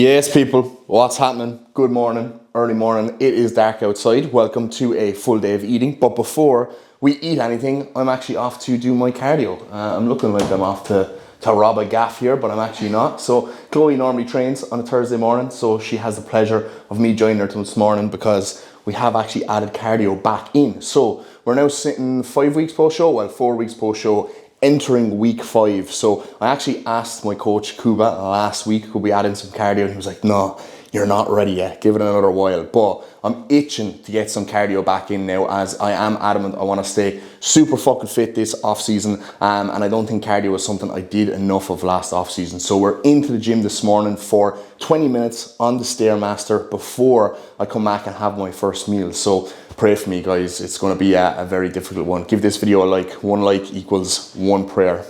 Yes, people, what's happening? Good morning, early morning. It is dark outside. Welcome to a full day of eating. But before we eat anything, I'm actually off to do my cardio. I'm looking like I'm off to rob a gaff here, but I'm actually not. So Chloe normally trains on a Thursday morning, so she has the pleasure of me joining her this morning because we have actually added cardio back in. So we're now sitting 5 weeks post-show, well, 4 weeks post-show, entering week 5. So I actually asked my coach Kuba last week, could we add in some cardio? And he was like, no, you're not ready yet. Give it another while. But I'm itching to get some cardio back in now, as I am adamant I want to stay super fucking fit this off season. And I don't think cardio was something I did enough of last off season. So we're into the gym this morning for 20 minutes on the Stairmaster before I come back and have my first meal. So pray for me, guys. It's going to be a very difficult one. Give this video a like. 1 like equals 1 prayer.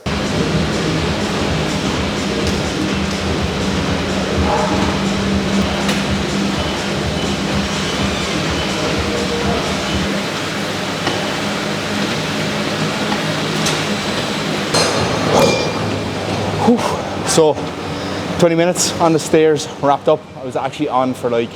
Whew. So 20 minutes on the stairs, wrapped up. I was actually on for like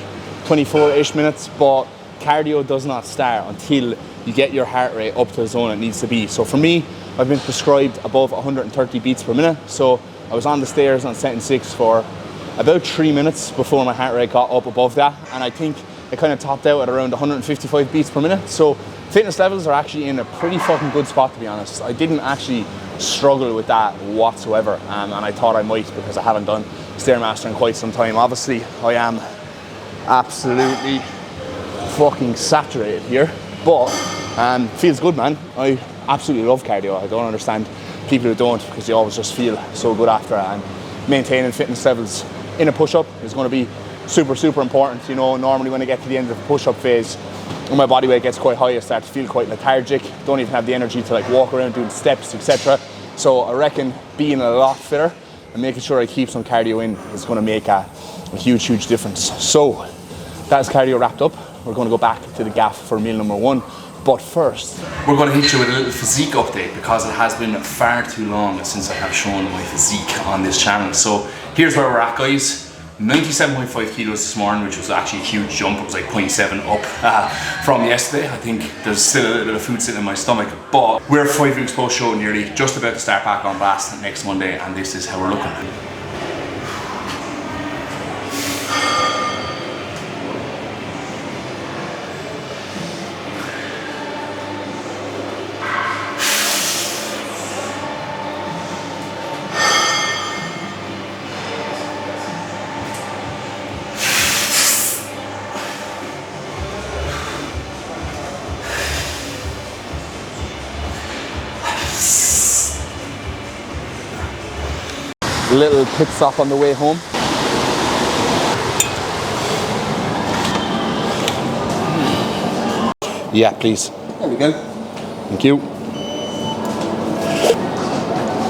24-ish minutes, but cardio does not start until you get your heart rate up to the zone it needs to be. So for me, I've been prescribed above 130 beats per minute. So I was on the stairs on setting 6 for about 3 minutes before my heart rate got up above that. And I think it kind of topped out at around 155 beats per minute. So fitness levels are actually in a pretty fucking good spot, to be honest. I didn't actually struggle with that whatsoever. And I thought I might, because I haven't done Stairmaster in quite some time. Obviously, I am absolutely fucking saturated here, but feels good, man. I absolutely love cardio. I don't understand people who don't, because you always just feel so good after it. And maintaining fitness levels in a push-up is going to be super important. You know, normally when I get to the end of the push-up phase and my body weight gets quite high, I start to feel quite lethargic, don't even have the energy to like walk around doing steps, etc. So I reckon being a lot fitter and making sure I keep some cardio in is going to make a huge difference. So that's cardio wrapped up. We're going to go back to the gaff for meal number 1. But first, we're going to hit you with a little physique update, because it has been far too long since I have shown my physique on this channel. So here's where we're at, guys. 97.5 kilos this morning, which was actually a huge jump. It was like 0.7 up from yesterday. I think there's still a little bit of food sitting in my stomach, but we're 5 weeks post-show, nearly just about to start back on blast next Monday, and this is how we're looking. Little pit stop on the way home. Yeah, please. There we go. Thank you.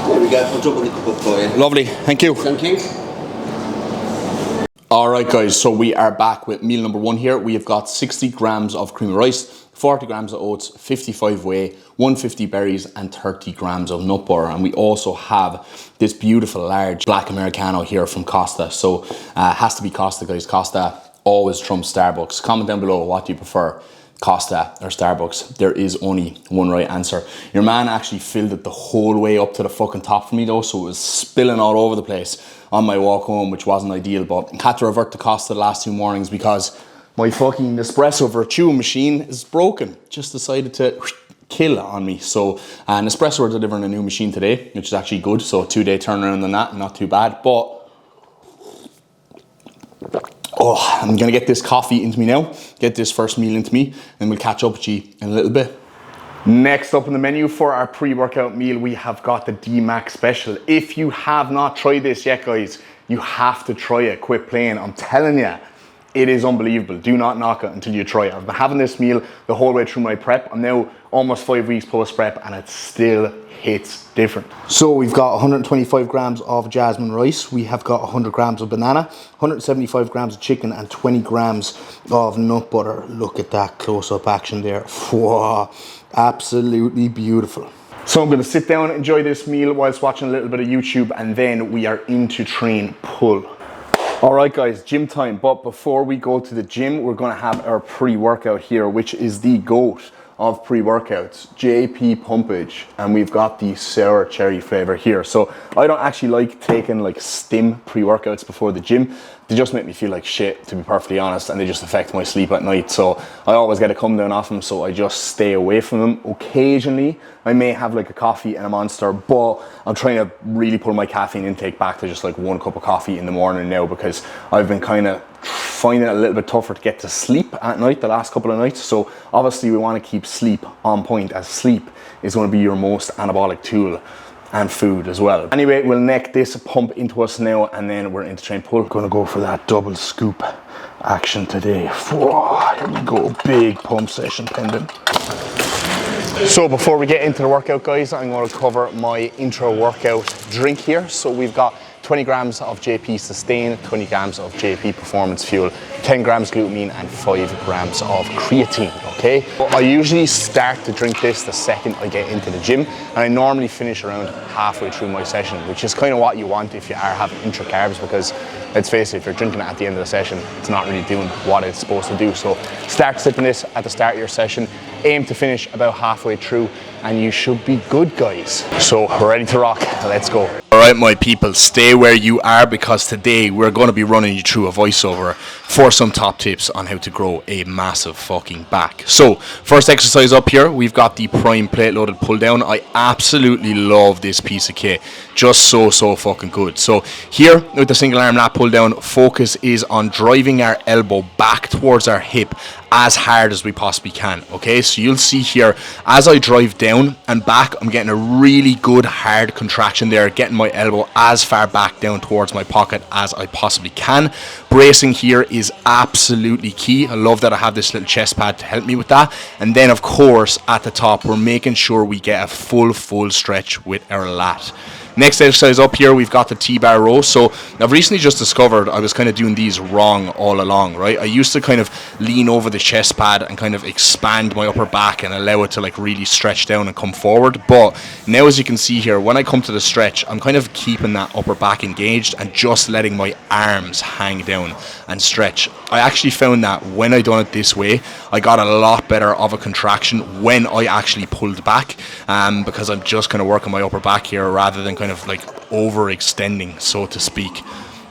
There we go. I'll drop a cup for you. Lovely. Thank you. Thank you. Alright guys, so we are back with meal number 1 here. We have got 60 grams of cream of rice, 40 grams of oats, 55 whey, 150 berries, and 30 grams of nut butter. And we also have this beautiful large black Americano here from Costa. So has to be Costa, guys. Costa always trumps Starbucks. Comment down below, what do you prefer, Costa or Starbucks? There is only one right answer. Your man actually filled it the whole way up to the fucking top for me though, so it was spilling all over the place on my walk home, which wasn't ideal, but I had to revert to Costa the last 2 mornings because my fucking Nespresso Virtuo machine is broken. Just decided to kill on me. So Nespresso are delivering a new machine today, which is actually good. So 2-day turnaround on that, not too bad. But oh, I'm gonna get this coffee into me now, get this first meal into me, and we'll catch up with you in a little bit. Next up on the menu for our pre-workout meal, we have got the D-Max Special. If you have not tried this yet, guys, you have to try it. Quit playing. I'm telling you, it is unbelievable. Do not knock it until you try it. I've been having this meal the whole way through my prep. I'm now almost 5 weeks post-prep and it still hits different. So we've got 125 grams of jasmine rice. We have got 100 grams of banana, 175 grams of chicken, and 20 grams of nut butter. Look at that close-up action there. Whoa, absolutely beautiful. So I'm gonna sit down, enjoy this meal whilst watching a little bit of YouTube, and then we are into train pull. Alright guys, gym time, but before we go to the gym, we're going to have our pre-workout here, which is the GOAT of pre-workouts, JP Pumpage, and we've got the sour cherry flavor here. So I don't actually like taking like stim pre-workouts before the gym. They just make me feel like shit, to be perfectly honest, and they just affect my sleep at night. So I always get a come down off them, so I just stay away from them. Occasionally I may have like a coffee and a Monster, but I'm trying to really pull my caffeine intake back to just like 1 cup of coffee in the morning now, because I've been kind of finding it a little bit tougher to get to sleep at night the last couple of nights. So obviously we want to keep sleep on point, as sleep is going to be your most anabolic tool, and food as well. Anyway, we'll neck this pump into us now, and then we're into train pull. Gonna go for that double scoop action today. Whoa, here we go, big pump session pending. So before we get into the workout, guys, I'm going to cover my intro workout drink here. So we've got 20 grams of JP Sustain, 20 grams of JP Performance Fuel, 10 grams glutamine, and 5 grams of creatine, okay? I usually start to drink this the second I get into the gym, and I normally finish around halfway through my session, which is kind of what you want if you are having intra carbs, because let's face it, if you're drinking it at the end of the session, it's not really doing what it's supposed to do. So start sipping this at the start of your session, aim to finish about halfway through, and you should be good, guys. So we're ready to rock, let's go. Alright my people, stay where you are, because today we're going to be running you through a voiceover for some top tips on how to grow a massive fucking back. So first exercise up here, we've got the prime plate loaded pull down. I absolutely love this piece of kit, just so fucking good. So here with the single arm lat pull down, focus is on driving our elbow back towards our hip as hard as we possibly can, okay? So you'll see here, as I drive down and back, I'm getting a really good hard contraction there, getting my elbow as far back down towards my pocket as I possibly can. Bracing here is absolutely key. I love that I have this little chest pad to help me with that. And then of course at the top, we're making sure we get a full stretch with our lat. Next exercise up here, we've got the T-bar row. So I've recently just discovered I was kind of doing these wrong all along, right? I used to kind of lean over the chest pad and kind of expand my upper back and allow it to like really stretch down and come forward. But now, as you can see here, when I come to the stretch, I'm kind of keeping that upper back engaged and just letting my arms hang down and stretch. I actually found that when I done it this way, I got a lot better of a contraction when I actually pulled back, because I'm just kind of working my upper back here rather than kind of like overextending, so to speak.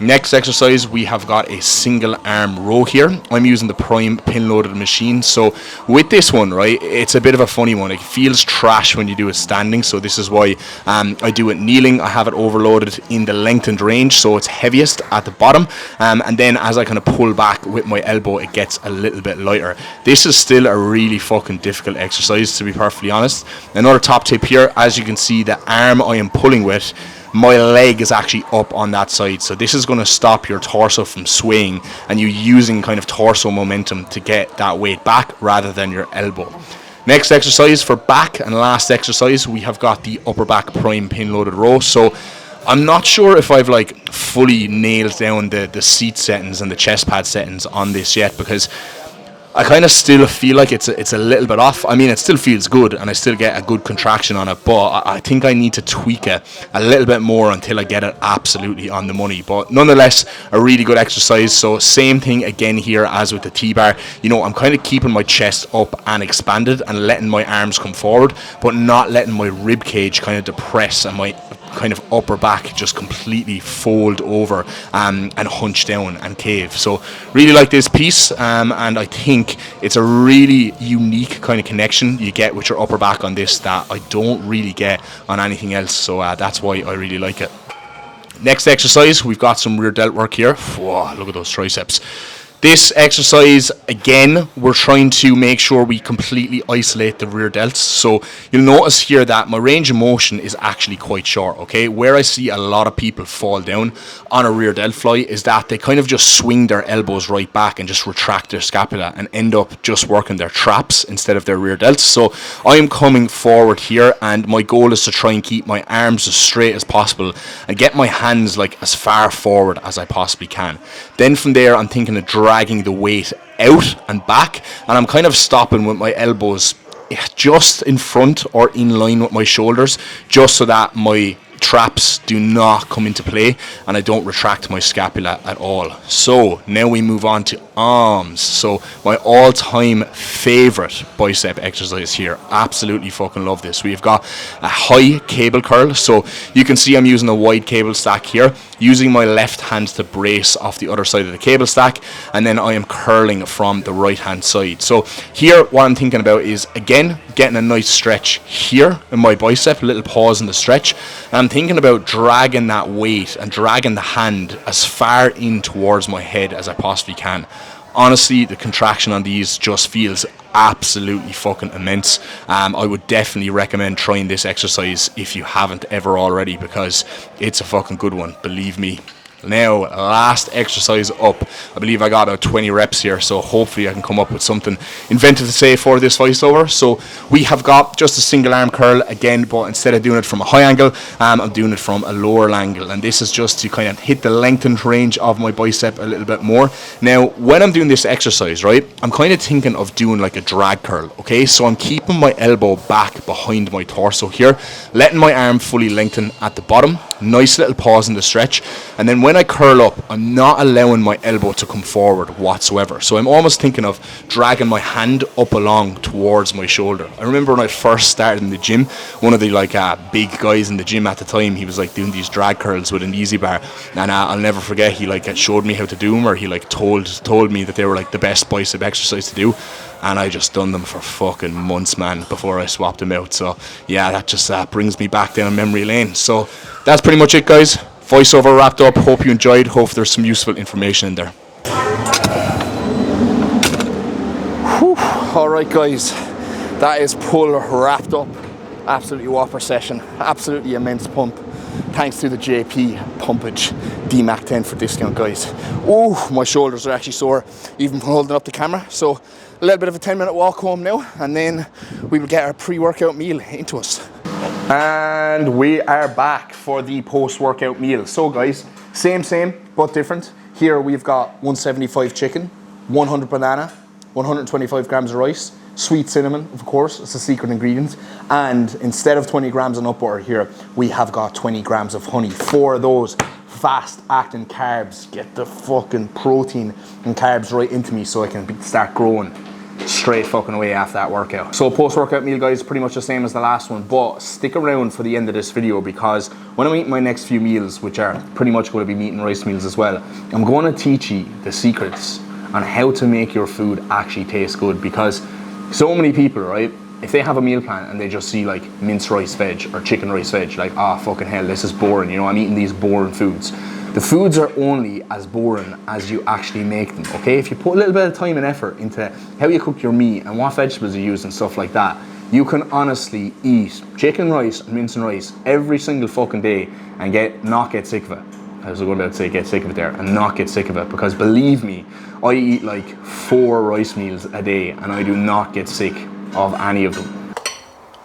Next exercise, we have got a single arm row here. I'm using the prime pin loaded machine. So with this one, right, it's a bit of a funny one. It feels trash when you do it standing, so this is why I do it kneeling. I have it overloaded in the lengthened range, so it's heaviest at the bottom, and then as I kind of pull back with my elbow, it gets a little bit lighter. This is still a really fucking difficult exercise, to be perfectly honest. Another top tip here, as you can see, the arm I am pulling with, my leg is actually up on that side, so this is going to stop your torso from swaying and you using kind of torso momentum to get that weight back rather than your elbow. Next exercise for back, and last exercise, we have got the upper back prime pin loaded row. So I'm not sure if I've like fully nailed down the seat settings and the chest pad settings on this yet, because I kind of still feel like it's a little bit off. I mean, it still feels good and I still get a good contraction on it, but I think I need to tweak it a little bit more until I get it absolutely on the money. But nonetheless, a really good exercise. So same thing again here as with the T-bar. You know, I'm kind of keeping my chest up and expanded and letting my arms come forward, but not letting my rib cage kind of depress and my kind of upper back just completely fold over and hunch down and cave. So really like this piece, and I think it's a really unique kind of connection you get with your upper back on this that I don't really get on anything else. So that's why I really like it. Next exercise, we've got some rear delt work here. Whoa, look at those triceps. This exercise, again, we're trying to make sure we completely isolate the rear delts. So you'll notice here that my range of motion is actually quite short, okay? Where I see a lot of people fall down on a rear delt fly is that they kind of just swing their elbows right back and just retract their scapula and end up just working their traps instead of their rear delts. So I am coming forward here, and my goal is to try and keep my arms as straight as possible and get my hands like as far forward as I possibly can. Then from there, I'm thinking of dragging the weight out and back, and I'm kind of stopping with my elbows just in front or in line with my shoulders, just so that my traps do not come into play, and I don't retract my scapula at all. So now we move on to arms. So my all-time favorite bicep exercise here. Absolutely fucking love this. We've got a high cable curl. So you can see I'm using a wide cable stack here, using my left hand to brace off the other side of the cable stack, and then I am curling from the right hand side. So here what I'm thinking about is, again, getting a nice stretch here in my bicep, a little pause in the stretch, and I'm thinking about dragging that weight and dragging the hand as far in towards my head as I possibly can. Honestly, the contraction on these just feels absolutely fucking immense. I would definitely recommend trying this exercise if you haven't ever already, because it's a fucking good one, believe me. Now, last exercise up. I believe I got about 20 reps here, so hopefully I can come up with something inventive to say for this voiceover. So we have got just a single arm curl again, but instead of doing it from a high angle, I'm doing it from a lower angle, and this is just to kind of hit the lengthened range of my bicep a little bit more. Now, when I'm doing this exercise, right, I'm kind of thinking of doing like a drag curl, okay? So I'm keeping my elbow back behind my torso here, letting my arm fully lengthen at the bottom, nice little pause in the stretch, and then when I curl up, I'm not allowing my elbow to come forward whatsoever. So I'm almost thinking of dragging my hand up along towards my shoulder. I remember when I first started in the gym, one of the big guys in the gym at the time, he was like doing these drag curls with an easy bar, and I'll never forget, he showed me how to do them, or he told me that they were like the best bicep exercise to do, and I just done them for fucking months, man, before I swapped them out. So yeah, that just brings me back down memory lane. So that's pretty much it, guys. Voiceover wrapped up. Hope you enjoyed. Hope there's some useful information in there. Whew. All right, guys, that is pull wrapped up. Absolutely whopper session. Absolutely immense pump. Thanks to the JP Pumpage DMAC 10 for discount, guys. Oh, my shoulders are actually sore even from holding up the camera. So a little bit of a 10-minute walk home now, and then we will get our pre-workout meal into us. And we are back for the post-workout meal. So guys, same but different. Here we've got 175 chicken, 100 banana, 125 grams of rice, sweet cinnamon, of course, it's a secret ingredient. And instead of 20 grams of nut butter here, we have got 20 grams of honey. 4 of those fast-acting carbs. Get the fucking protein and carbs right into me so I can start growing straight fucking away after that workout. So post-workout meal, guys, pretty much the same as the last one, but stick around for the end of this video, because when I'm eating my next few meals, which are pretty much going to be meat and rice meals as well, I'm going to teach you the secrets on how to make your food actually taste good. Because so many people, right, if they have a meal plan and they just see like minced rice veg or chicken rice veg, like, ah, fucking hell, this is boring, you know, I'm eating these boring foods. The foods are only as boring as you actually make them, okay? If you put a little bit of time and effort into how you cook your meat and what vegetables you use and stuff like that, you can honestly eat chicken rice and minced rice every single fucking day and not get sick of it. I was going to say get sick of it there, and not get sick of it, because believe me, I eat like 4 rice meals a day and I do not get sick of any of them.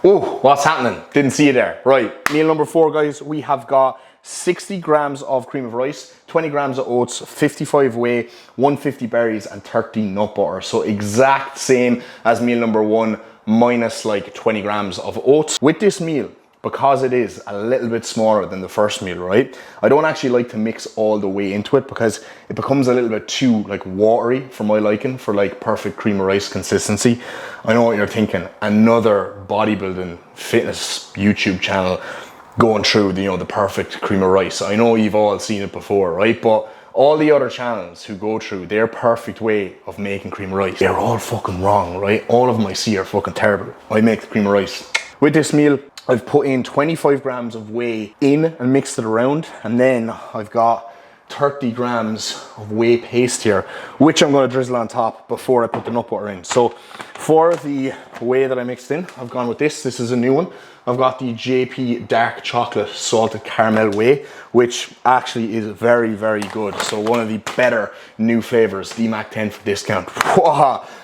Oh, what's happening? Didn't see you there. Right, meal number 4, guys. We have got 60 grams of cream of rice, 20 grams of oats, 55 whey, 150 berries, and 30 nut butter. So exact same as meal number 1, minus like 20 grams of oats. With this meal, because it is a little bit smaller than the first meal, right, I don't actually like to mix all the way into it, because it becomes a little bit too like watery for my liking, for like perfect cream of rice consistency. I know what you're thinking, another bodybuilding fitness YouTube channel going through the perfect cream of rice. I know you've all seen it before, right? But all the other channels who go through their perfect way of making cream of rice, they're all fucking wrong, right? All of them I see are fucking terrible. I make the cream of rice. With this meal, I've put in 25 grams of whey in and mixed it around, and then I've got 30 grams of whey paste here, which I'm going to drizzle on top before I put the nut butter in. So for the whey that I mixed in, I've gone with this. This is a new one. I've got the JP Dark Chocolate Salted Caramel Whey, which actually is very, very good. So one of the better new flavors, DMAC 10 for discount.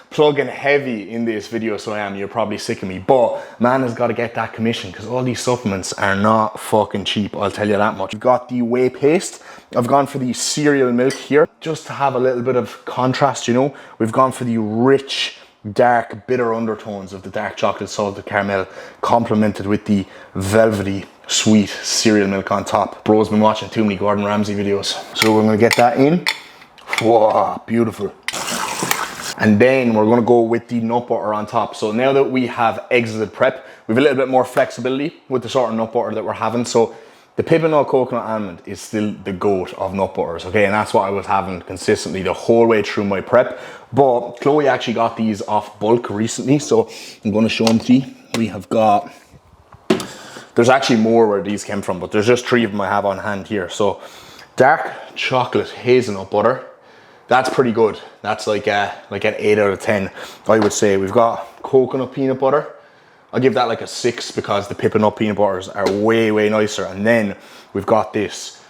Plugging heavy in this video, so I am. You're probably sick of me, but man has got to get that commission, because all these supplements are not fucking cheap, I'll tell you that much. I've got the whey paste. I've gone for the cereal milk here, just to have a little bit of contrast, you know. We've gone for the rich, dark, bitter undertones of the dark chocolate salted caramel, complemented with the velvety sweet cereal milk on top. Bro's been watching too many Gordon Ramsay videos. So we're gonna get that in. Whoa, beautiful. And then we're gonna go with the nut butter on top. So now that we have exited prep, we have a little bit more flexibility with the sort of nut butter that we're having. So the pippa nut coconut almond is still the goat of nut butters, okay? And that's what I was having consistently the whole way through my prep. But Chloe actually got these off bulk recently, so I'm gonna show them to you. We have got, there's actually more where these came from, but there's just 3 of them I have on hand here. So dark chocolate hazelnut butter, that's pretty good. That's like an 8 out of 10, I would say. We've got coconut peanut butter. I'll give that like a 6 because the pippa nut peanut butters are way, way nicer. And then we've got this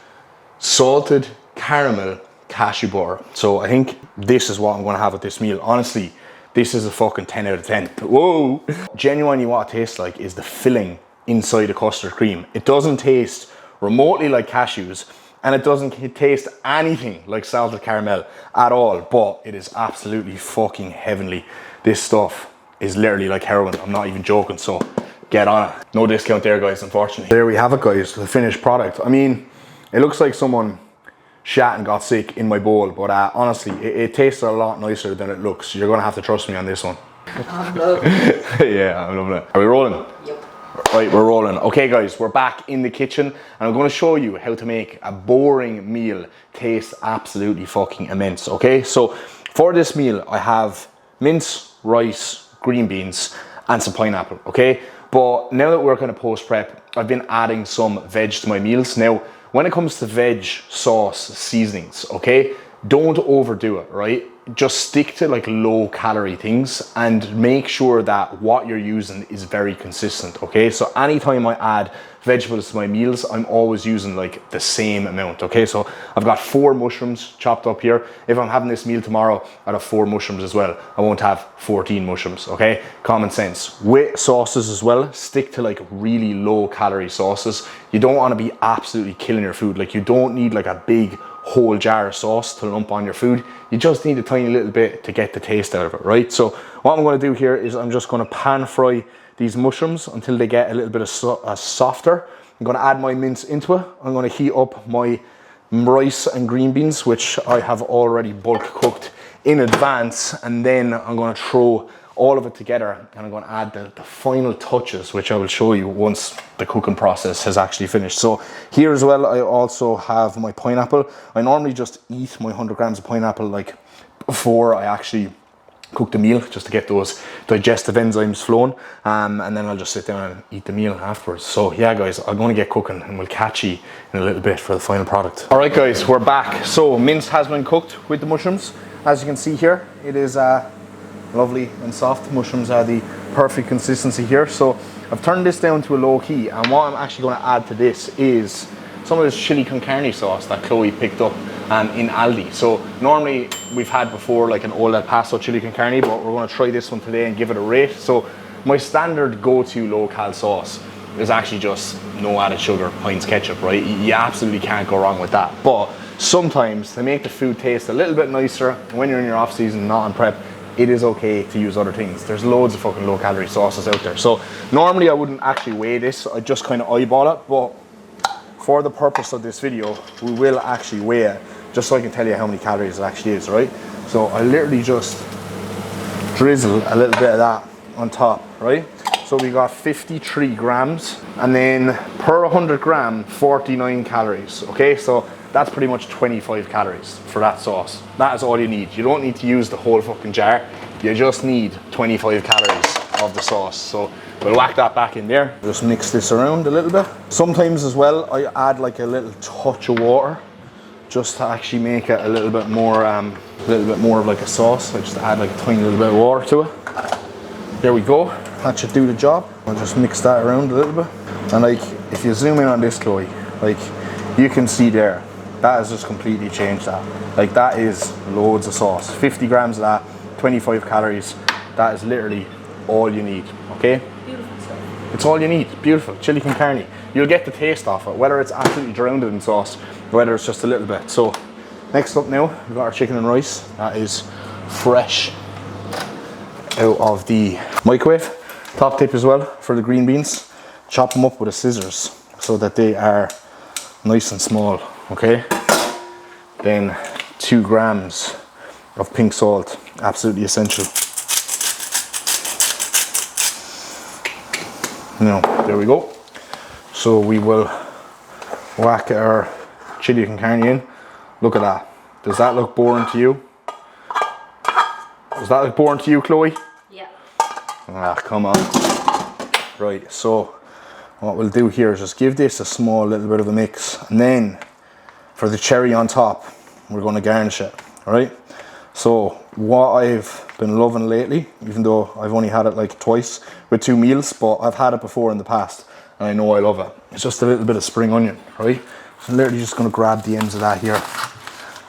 salted caramel cashew butter. So I think this is what I'm gonna have with this meal. Honestly, this is a fucking 10 out of 10. Whoa! Genuinely what it tastes like is the filling inside the custard cream. It doesn't taste remotely like cashews, and it doesn't taste anything like salted caramel at all, but it is absolutely fucking heavenly. This stuff is literally like heroin. I'm not even joking, so get on it. No discount there, guys, unfortunately. There we have it, guys, the finished product. I mean, it looks like someone shat and got sick in my bowl, but honestly, it tastes a lot nicer than it looks. You're gonna have to trust me on this one. I'm loving Yeah, I'm loving it. Are we rolling? Yep. Right, we're rolling. Okay, guys, we're back in the kitchen, and I'm going to show you how to make a boring meal taste absolutely fucking immense. Okay, so for this meal, I have mince, rice, green beans, and some pineapple. Okay, but now that we're kind of post prep, I've been adding some veg to my meals. Now, when it comes to veg sauce seasonings, okay, don't overdo it, right? Just stick to like low calorie things and make sure that what you're using is very consistent, okay? So anytime I add vegetables to my meals, I'm always using like the same amount, okay? So I've got 4 mushrooms chopped up here. If I'm having this meal tomorrow, I'd have 4 mushrooms as well. I won't have 14 mushrooms, okay? Common sense. With sauces as well, stick to like really low calorie sauces. You don't want to be absolutely killing your food. Like you don't need like a big whole jar of sauce to lump on your food. You just need a tiny little bit to get the taste out of it, right? So what I'm going to do here is I'm just going to pan fry these mushrooms until they get a little bit of softer. I'm going to add my mince into it. I'm going to heat up my rice and green beans, which I have already bulk cooked in advance, and then I'm going to throw all of it together, and I'm going to add the final touches, which I will show you once the cooking process has actually finished. So here as well, I also have my pineapple. I normally just eat my 100 grams of pineapple like before I actually cook the meal, just to get those digestive enzymes flowing, and then I'll just sit down and eat the meal afterwards. So yeah, guys, I'm going to get cooking, and we'll catch you in a little bit for the final product. All right, guys, we're back. So mince has been cooked with the mushrooms. As you can see here, it is lovely and soft. Mushrooms are the perfect consistency here. So I've turned this down to a low key, and what I'm actually going to add to this is some of this chili con carne sauce that Chloe picked up in Aldi. So normally we've had before like an old El Paso chili con carne, but we're going to try this one today and give it a rate. So my standard go-to low-cal sauce is actually just no added sugar, Heinz ketchup, right? You absolutely can't go wrong with that. But sometimes to make the food taste a little bit nicer when you're in your off season, not on prep, it is okay to use other things. There's loads of fucking low calorie sauces out there. So normally I wouldn't actually weigh this, I just kind of eyeball it, but for the purpose of this video, we will actually weigh it, just so I can tell you how many calories it actually is, right? So I literally just drizzle a little bit of that on top, right? So we got 53 grams, and then per 100 gram, 49 calories, okay? So that's pretty much 25 calories for that sauce. That is all you need. You don't need to use the whole fucking jar. You just need 25 calories of the sauce. So we'll whack that back in there. Just mix this around a little bit. Sometimes as well, I add like a little touch of water just to actually make it a little bit more of like a sauce. I just add like a tiny little bit of water to it. There we go. That should do the job. I'll just mix that around a little bit. And like, if you zoom in on this, Chloe, like you can see there, that has just completely changed that. Like that is loads of sauce. 50 grams of that, 25 calories. That is literally all you need, okay? Beautiful stuff. It's all you need. Beautiful. Chili con carne. You'll get the taste off it, whether it's absolutely drowned in sauce, whether it's just a little bit. So next up now, we've got our chicken and rice. That is fresh out of the microwave. Top tip as well for the green beans, chop them up with a scissors. so that they are nice and small, okay? Then 2 grams of pink salt, absolutely essential. Now, there we go. So we will whack our chili con carne in. Look at that. Does that look boring to you? Does that look boring to you, Chloe? Yeah. Ah, come on. Right, so what we'll do here is just give this a small little bit of a mix, and then for the cherry on top, we're going to garnish it, alright? So what I've been loving lately, even though I've only had it like twice with 2 meals, but I've had it before in the past and I know I love it. It's just a little bit of spring onion, right? So I'm literally just going to grab the ends of that here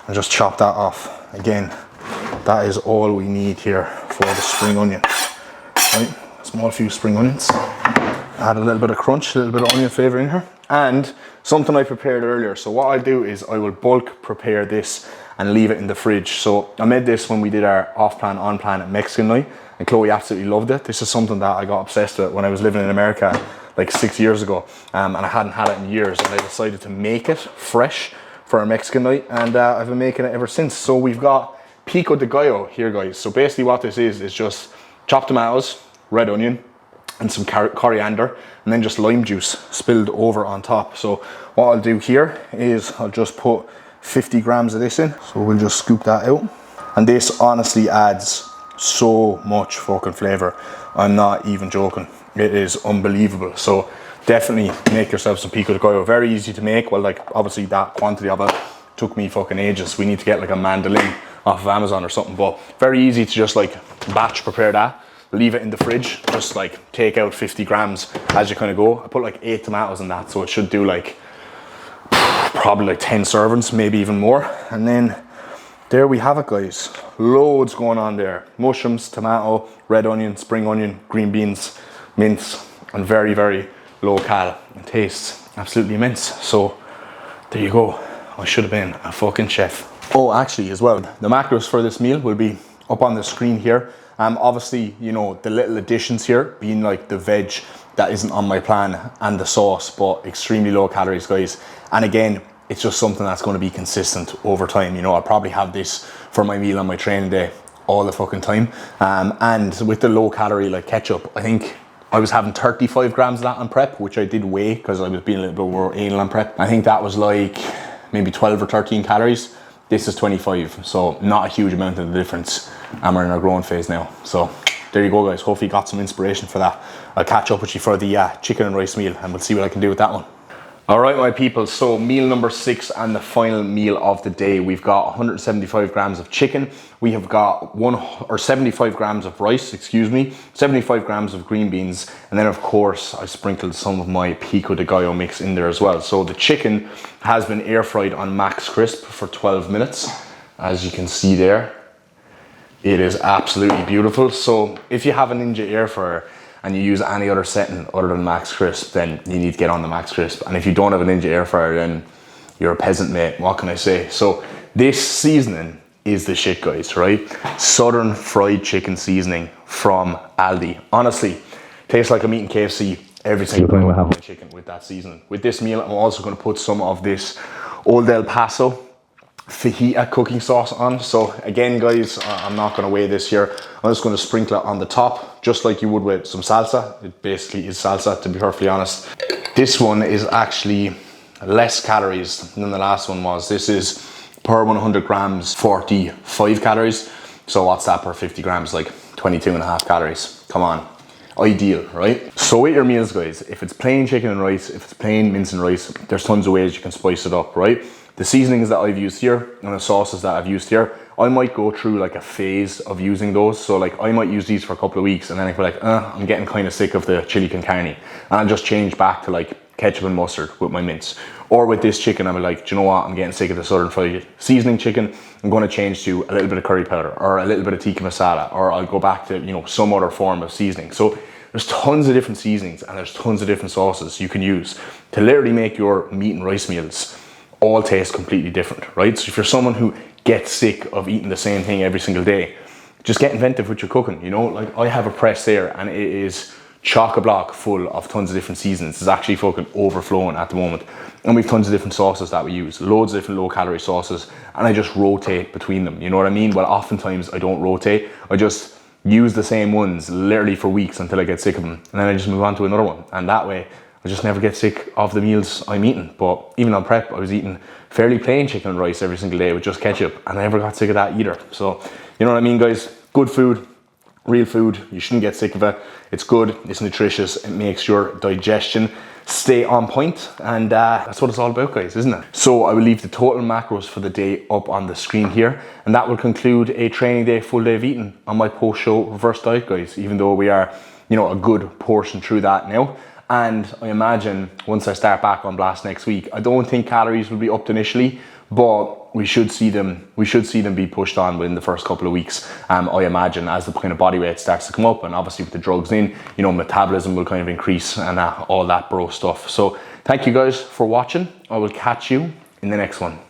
and just chop that off. Again, that is all we need here for the spring onion, right? A small few spring onions. Add a little bit of crunch, a little bit of onion flavour in here. And something I prepared earlier. So what I'll do is I will bulk prepare this and leave it in the fridge. So I made this when we did our off-plan, on-plan at Mexican night, and Chloe absolutely loved it. This is something that I got obsessed with when I was living in America like 6 years ago, and I hadn't had it in years, and I decided to make it fresh for our Mexican night, and I've been making it ever since. So we've got pico de gallo here, guys. So basically what this is just chopped tomatoes, red onion, and some coriander, and then just lime juice spilled over on top. So what I'll do here is I'll just put 50 grams of this in. So we'll just scoop that out. And this honestly adds so much fucking flavor. I'm not even joking. It is unbelievable. So definitely make yourself some pico de gallo. Very easy to make. Well, like obviously that quantity of it took me fucking ages. We need to get like a mandolin off of Amazon or something, but very easy to just like batch prepare that. Leave it in the fridge, just like take out 50 grams as you kind of go. I put like 8 tomatoes in that, so it should do like probably like 10 servings, maybe even more. And then there we have it, guys. Loads going on there. Mushrooms, tomato, red onion, spring onion, green beans, mince, and very, very low cal. It tastes absolutely immense. So there you go. I should have been a fucking chef. Oh, actually as well, the macros for this meal will be up on the screen here. Obviously, you know, the little additions here being like the veg that isn't on my plan and the sauce, but extremely low calories, guys. And again, it's just something that's going to be consistent over time. You know, I'll probably have this for my meal on my training day all the fucking time. And with the low calorie like ketchup, I think I was having 35 grams of that on prep, which I did weigh because I was being a little bit more anal on prep. I think that was like maybe 12 or 13 calories. This is 25, so not a huge amount of the difference. And we're in our growing phase now. So there you go, guys. Hopefully you got some inspiration for that. I'll catch up with you for the chicken and rice meal, and we'll see what I can do with that one. All right, my people, so meal number 6 and the final meal of the day. We've got 175 grams of chicken. We have got 75 grams of rice, 75 grams of green beans. And then of course, I sprinkled some of my pico de gallo mix in there as well. So the chicken has been air fried on max crisp for 12 minutes. As you can see there, it is absolutely beautiful. So if you have a Ninja air fryer, and you use any other setting other than max crisp, then you need to get on the max crisp. And if you don't have a Ninja air fryer, then you're a peasant, mate. What can I say? So this seasoning is the shit, guys, right? Southern fried chicken seasoning from Aldi. Honestly, tastes like I'm eating KFC every single time I have my chicken with that seasoning. With this meal, I'm also going to put some of this Old El Paso fajita cooking sauce on. So again, guys, I'm not going to weigh this here. I'm just going to sprinkle it on the top, just like you would with some salsa. It basically is salsa, to be perfectly honest. This one is actually less calories than the last one was. This is per 100 grams, 45 calories. So what's that per 50 grams? Like 22 and a half calories. Come on. Ideal, right? So with your meals, guys, if it's plain chicken and rice, if it's plain mince and rice, there's tons of ways you can spice it up, right? The seasonings that I've used here and the sauces that I've used here, I might go through like a phase of using those. So like I might use these for a couple of weeks and then I feel like, I'm getting kind of sick of the chili con carne. And I'll just change back to like ketchup and mustard with my mince. Or with this chicken, I'm like, do you know what? I'm getting sick of the southern fried seasoning chicken. I'm going to change to a little bit of curry powder or a little bit of tikka masala, or I'll go back to, you know, some other form of seasoning. So there's tons of different seasonings and there's tons of different sauces you can use to literally make your meat and rice meals all taste completely different, right? So if you're someone who gets sick of eating the same thing every single day, just get inventive with your cooking, you know? Like I have a press there and it is chock-a-block full of tons of different seasonings. It's actually fucking overflowing at the moment. And we've tons of different sauces that we use, loads of different low-calorie sauces, and I just rotate between them. You know what I mean? Well, oftentimes I don't rotate. I just use the same ones literally for weeks until I get sick of them, and then I just move on to another one. And that way, I just never get sick of the meals I'm eating. But even on prep, I was eating fairly plain chicken and rice every single day with just ketchup, and I never got sick of that either. So, you know what I mean, guys? Good food, real food. You shouldn't get sick of it. It's good, it's nutritious, it makes your digestion stay on point, and that's what it's all about, guys, isn't it? So I will leave the total macros for the day up on the screen here, and that will conclude a training day, full day of eating on my post-show reverse diet, guys, even though we are, you know, a good portion through that now. And I imagine once I start back on blast next week, I don't think calories will be upped initially, but we should see them be pushed on within the first couple of weeks. I imagine, as the kind of body weight starts to come up, and obviously with the drugs in, you know, metabolism will kind of increase and all that bro stuff. So thank you guys for watching. I will catch you in the next one.